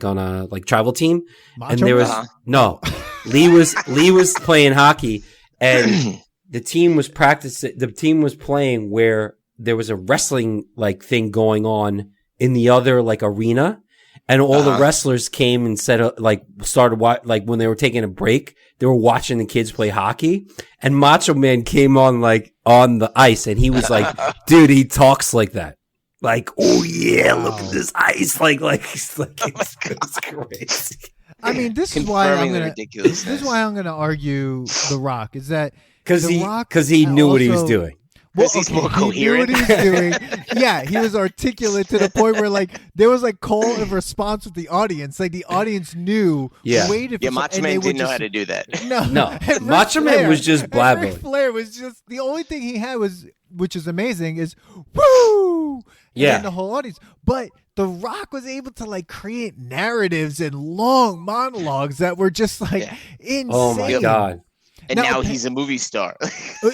on a like travel team, Macho and there was no. Lee was playing hockey and. The team was practicing. The team was playing where there was a wrestling like thing going on in the other like arena, and all the wrestlers came and said started like when they were taking a break, they were watching the kids play hockey, and Macho Man came on like on the ice, and he was like, "Dude, he talks like that." Like, oh yeah, look at this ice! It's crazy. I mean, this is why I'm gonna. ridiculousness. This is why I'm gonna argue The Rock is that Because The he Rock knew what he was also- doing. Because he's more He knew what coherent. he was doing. Yeah, he was articulate to the point where like there was like call and response with the audience. Like the audience knew. Yeah. Waited for Yeah, some- Macho and Man they would didn't know just- how to do that. No. And Ric Macho Man Flair- was just and blabbering. Ric Flair was just the only thing he had was, which is amazing, is woo. Yeah. And the whole audience, but The Rock was able to like create narratives and long monologues that were just like insane. Oh my god. And now Now- he's a movie star.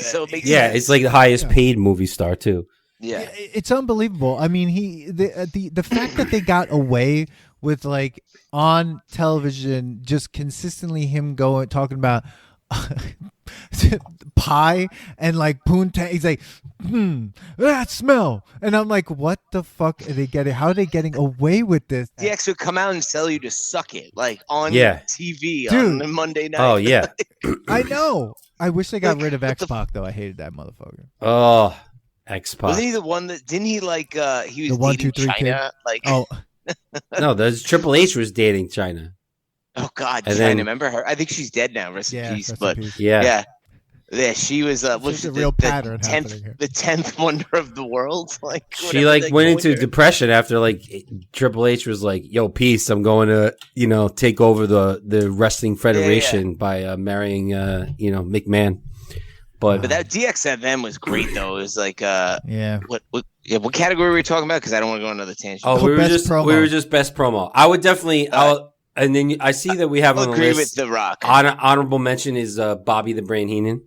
So it makes Yeah, sense. it's like the highest paid movie star too. Yeah. It's unbelievable. I mean, the fact that they got away with like on television just consistently him talking about pie and like poontang. He's like, that smell, and I'm like, what the fuck are they getting? How are they getting away with this? DX would come out and tell you to suck it, like on Yeah. TV Dude. on a Monday night. Oh yeah. I know. I wish they got Like, rid of what X the Pac though. I hated that motherfucker. Oh, X-Pac. Wasn't he the one that didn't he like he was The 1, dating 2, 3 China? Like Oh, No, there's Triple H was dating China. oh god, And China. then- Remember her? I think she's dead now. Rest yeah. in peace. rest But in peace. Yeah. yeah, she was There's was a the, real the pattern happening here. the 10th wonder of the world. Like She whatever like they went call into her. depression after like Triple H was like, "Yo, peace. I'm going to take over the wrestling federation by marrying McMahon." But But that DXFM was great though. It was like Yeah. what category were we talking about? Because I don't want to go on another tangent. oh, we were Best just promo. best promo. I would definitely. And then I see that we have I'll on the agree with list. The Rock. Honorable mention is Bobby the Brain Heenan.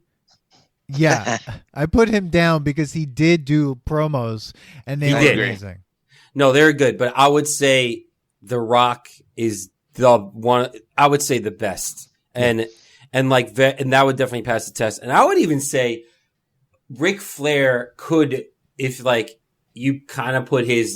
Yeah, I put him down because he did do promos and they He were did. amazing. No, they're good, but I would say The Rock is the one. I would say the best, and that would definitely pass the test. And I would even say Ric Flair could, if like you kind of put his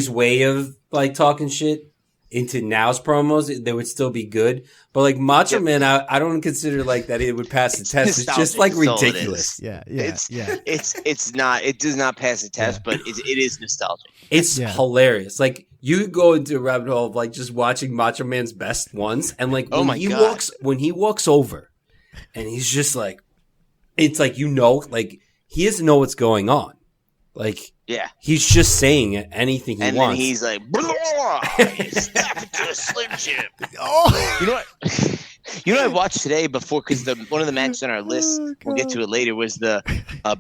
way of like talking shit into now's promos, they would still be good. But like Macho Man, I don't consider like that it would pass the test. It's just like nostalgic, so it ridiculous. is. Yeah, It's not. It does not pass the test, but it is nostalgic. It's Yeah. hilarious. Like you could go into a rabbit hole of like just watching Macho Man's best ones, and like Oh when my he God. walks over, and he's just like, it's like like he doesn't know what's going on. Like Yeah. he's just saying anything he And wants. then he's like, blah, you snap into a Slim Jim. Oh, You know what? You know, I watched today before because one of the matches on our list, we'll get to it later, was the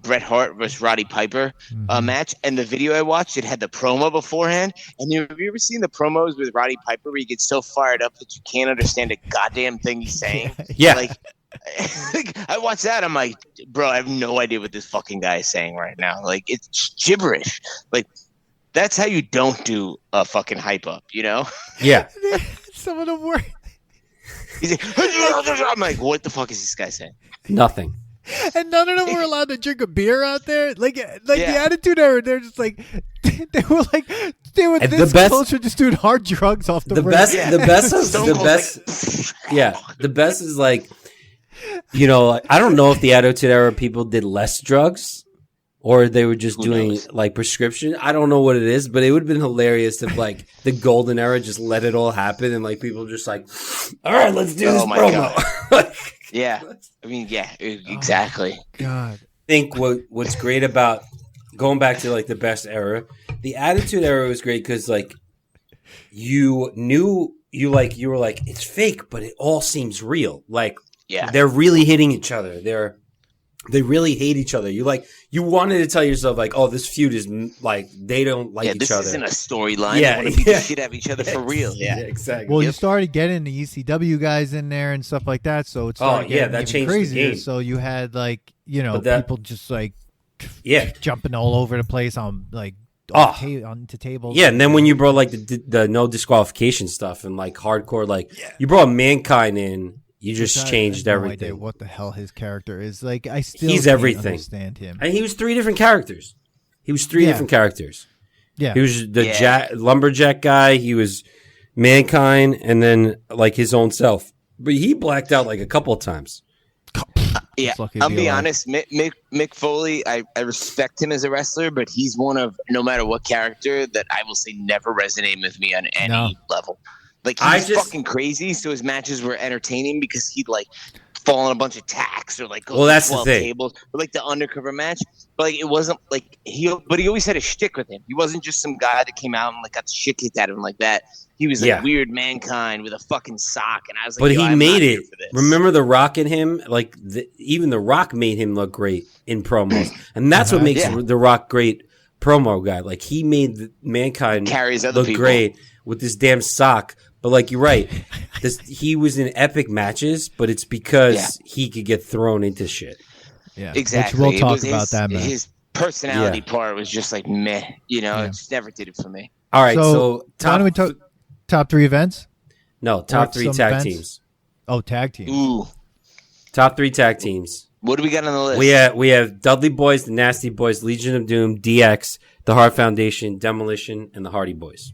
Bret Hart versus Roddy Piper match. And the video I watched, it had the promo beforehand. And have you ever seen the promos with Roddy Piper where he gets so fired up that you can't understand a goddamn thing he's saying? Yeah. Like, I watched that. I'm like, bro, I have no idea what this fucking guy is saying right now. Like, it's gibberish. Like, that's how you don't do a fucking hype up, you know? Yeah. Some of the worst. He's like, I'm like, what the fuck is this guy saying? Nothing. And none of them were allowed to drink a beer out there. Like the Attitude Era, they're just like they were And this the best- close to just doing hard drugs off the The ring. best, Yeah. the best, is, Stone the Cold's best. Yeah, the best is like, you know, I don't know if the Attitude Era people did less drugs or they were just Who doing knows? like prescription. I don't know what it is, but it would have been hilarious if like the Golden Era just let it all happen and like people just like, all right, let's do this Oh my promo. Yeah. I mean, yeah, exactly. God. Think what's great about going back to like the best era, the Attitude Era was great because like you were like it's fake, but it all seems real. Like Yeah. they're really hitting each other. They really hate each other. You wanted to tell yourself like, oh, this feud is like they don't like each this other. isn't a storyline. Yeah, They want to beat yeah. the shit out of each other for real. Yeah. exactly. Well, you started getting the ECW guys in there and stuff like that, so it started getting that even changed the crazier. game. So you had like But that- people just like yeah. jumping all over the place on like Oh. onto tables. Yeah, and then when you brought like the no disqualification stuff and like hardcore, like you brought Mankind in, you just I changed have no idea everything. what the hell his character is. Like I still He's can't everything. understand him. And he was three different characters. Different characters. Yeah. He was the Yeah. lumberjack guy. He was Mankind, and then like his own self. But he blacked out like a couple of times. Yeah, lucky to I'll be be alive. honest. Mick Foley, I respect him as a wrestler, but he's one of no matter what character that I will say never resonated with me on any level. Like he's fucking crazy, so his matches were entertaining because he'd like fall on a bunch of tacks or like go Well, through that's the 12 thing. tables or like the undercover match. But like it wasn't like he always had a shtick with him. He wasn't just some guy that came out and like got the shit kicked out of him like that. He was like weird Mankind with a fucking sock, and I was like, But yo, he I'm made not here it. for this. Remember The Rock in him? Like even The Rock made him look great in promos, and that's what makes The Rock great promo guy. Like he made Mankind Carries other look people. great with this damn sock. But like you're right, he was in epic matches, but it's because he could get thrown into shit. Yeah, Exactly. Which we'll talk It was about that, man. His personality part was just like meh. You know, it just never did it for me. All right, So, why top don't we talk top 3 events? top 3 some tag events? teams. Oh, tag teams. Ooh, Top 3 tag teams. what do we got on the list? We have Dudley Boys, the Nasty Boys, Legion of Doom, DX, the Hart Foundation, Demolition, and the Hardy Boys.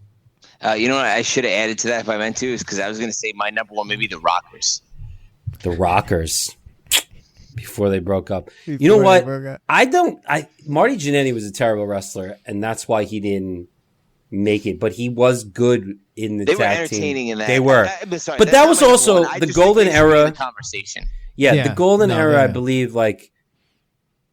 You know what I should have added to that if I meant to is because I was going to say my number one, maybe the Rockers. The Rockers. Before they broke up. You know what? Marty Jannetty was a terrible wrestler, and that's why he didn't make it. But he was good in the They were tag entertaining team. in that. They were. Sorry, But that's that not was my number also one. I the just think golden they should be in era. the conversation. Yeah, the golden era, I yeah. believe, like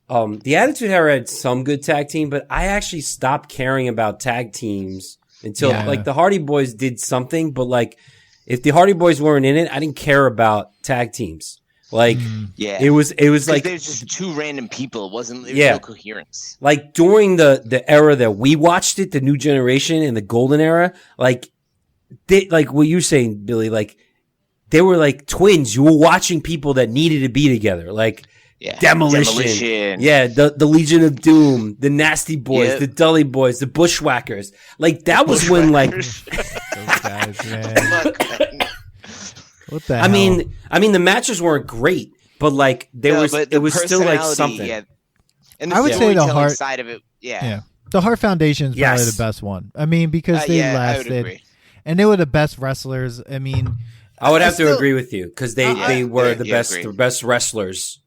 the Attitude Era had some good tag team, but I actually stopped caring about tag teams until like the Hardy Boys did something, but like if the Hardy Boys weren't in it, I didn't care about tag teams. Like it was like there's just two random people. There was no coherence. like during the era that we watched it, the new generation and the golden era, like they like what you're saying, Billy, like they were like twins. You were watching people that needed to be together, like Demolition. Yeah, the Legion of Doom, the Nasty Boys, the Dudley Boys, the Bushwhackers. Like that was when like Those guys, man. What the hell? I mean the matches weren't great, but like it was still like something. Yeah. And the I would say the storytelling Hart side of it, the Hart Foundation is probably the best one. I mean, because they I would lasted, agree. and they were the best wrestlers. I mean, I would have to agree with you because they were the agreed. best wrestlers.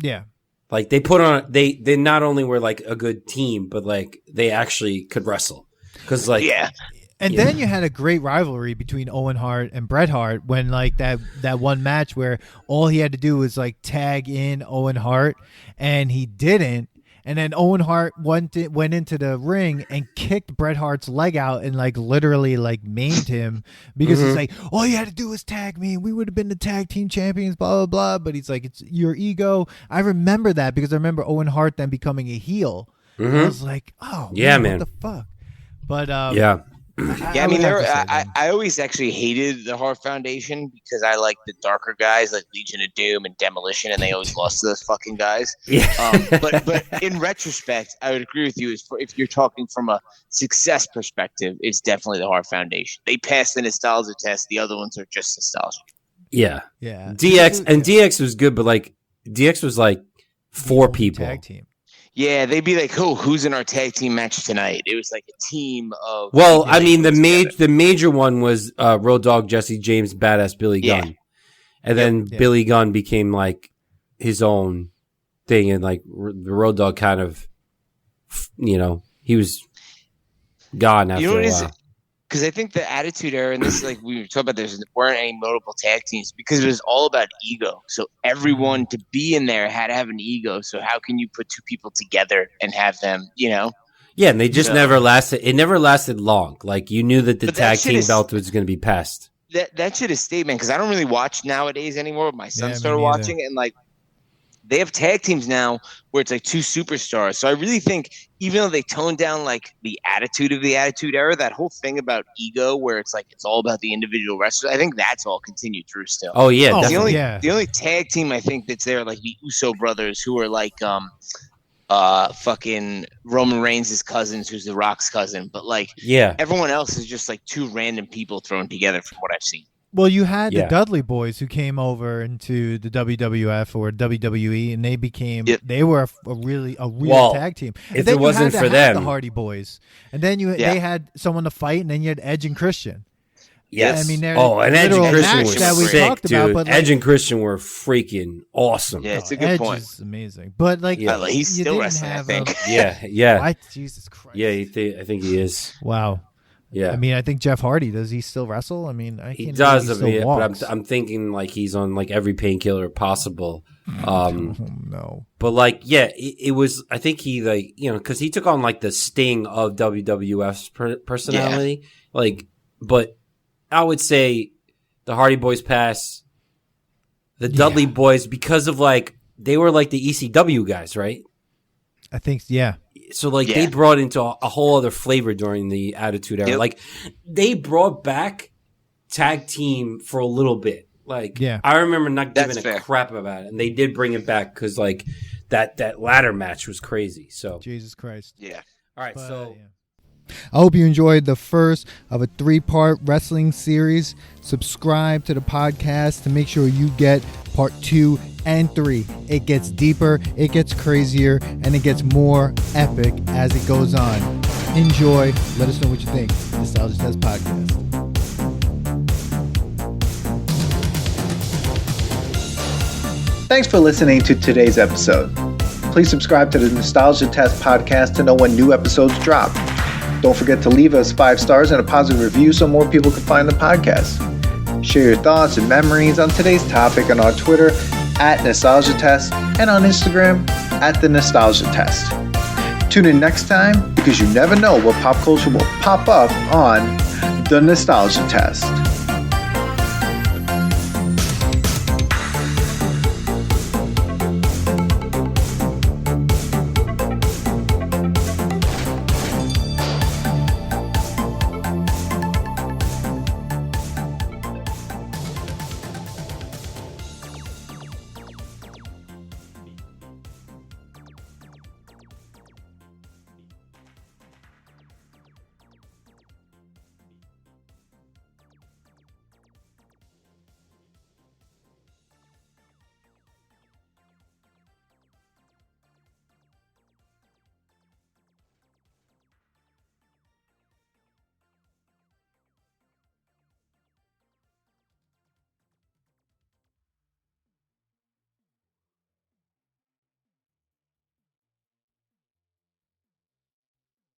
yeah. Like they put on they not only were like a good team, but like they actually could wrestle. Because like And then you had a great rivalry between Owen Hart and Bret Hart when like that one match where all he had to do was like tag in Owen Hart and he didn't. And then Owen Hart went into the ring and kicked Bret Hart's leg out and like literally like maimed him because he's like, all you had to do was tag me and we would have been the tag team champions, blah, blah, blah. But he's like, it's your ego. I remember that because I remember Owen Hart then becoming a heel. I was like, oh, yeah, man. What the fuck? But yeah, I mean, I always actually hated the Hart Foundation because I like the darker guys like Legion of Doom and Demolition, and they always lost to those fucking guys. Yeah. But in retrospect, I would agree with you. If you're talking from a success perspective, it's definitely the Hart Foundation. They passed the nostalgia test. The other ones are just nostalgia. Yeah. Yeah. DX was good, but like DX was like 4 people. Tag team. Yeah, they'd be like, who's in our tag team match tonight? It was like a team of. Well, I mean, the major one was Road Dogg, Jesse James, Badass Billy Gunn, and then Billy Gunn became like his own thing, and like the Road Dogg kind of, he was gone after a while. Because I think the Attitude Era, and this is like we were talking about, there weren't any notable tag teams because it was all about ego. So everyone to be in there had to have an ego. So how can you put 2 people together and have them, Yeah, and they just never lasted. It never lasted long. Like you knew that the tag team belt was going to be passed. That shit is statement because I don't really watch nowadays anymore. But my son started watching it, and like they have tag teams now where it's like 2 superstars. So I really think even though they toned down like the attitude of the Attitude Era, that whole thing about ego where it's like it's all about the individual wrestlers, I think that's all continued through still. Oh yeah, the only tag team I think that's there like the Uso brothers who are like fucking Roman Reigns' cousins, who's The Rock's cousin, but like everyone else is just like 2 random people thrown together from what I've seen. Well, you had the Dudley Boys who came over into the WWF or WWE, and they became they were a real tag team. And if it wasn't for them, the Hardy Boys, and then they had someone to fight, and then you had Edge and Christian. Yes. I mean, and Edge and Christian were sick, dude. About, but like, Edge and Christian were freaking awesome. Yeah, it's a good Edge point. Is amazing, but like he's still wrestling, I think. Yeah. Jesus Christ. Yeah, I think he is. Wow. Yeah, I mean, I think Jeff Hardy, does he still wrestle? I mean, he does. But I'm thinking like he's on like every painkiller possible. No, but like, it was. I think he like because he took on like the sting of WWF's personality. Like, but I would say the Hardy Boys pass, the Dudley Boys because of like they were like the ECW guys, right? I think So, like, they brought into a whole other flavor during the Attitude Era. Yep. Like, they brought back tag team for a little bit. Like, I remember not giving a crap about it. And they did bring it back because, like, that ladder match was crazy. So, Jesus Christ. Yeah. All right, I hope you enjoyed the first of a 3-part wrestling series. Subscribe to the podcast to make sure you get part 2 and 3. It gets deeper, it gets crazier, and it gets more epic as it goes on. Enjoy. Let us know what you think. Nostalgia Test Podcast. Thanks for listening to today's episode. Please subscribe to the Nostalgia Test Podcast to know when new episodes drop. Don't forget to leave us 5 stars and a positive review so more people can find the podcast. Share your thoughts and memories on today's topic on our Twitter @NostalgiaTest and on Instagram @The Nostalgia Test. Tune in next time because you never know what pop culture will pop up on The Nostalgia Test.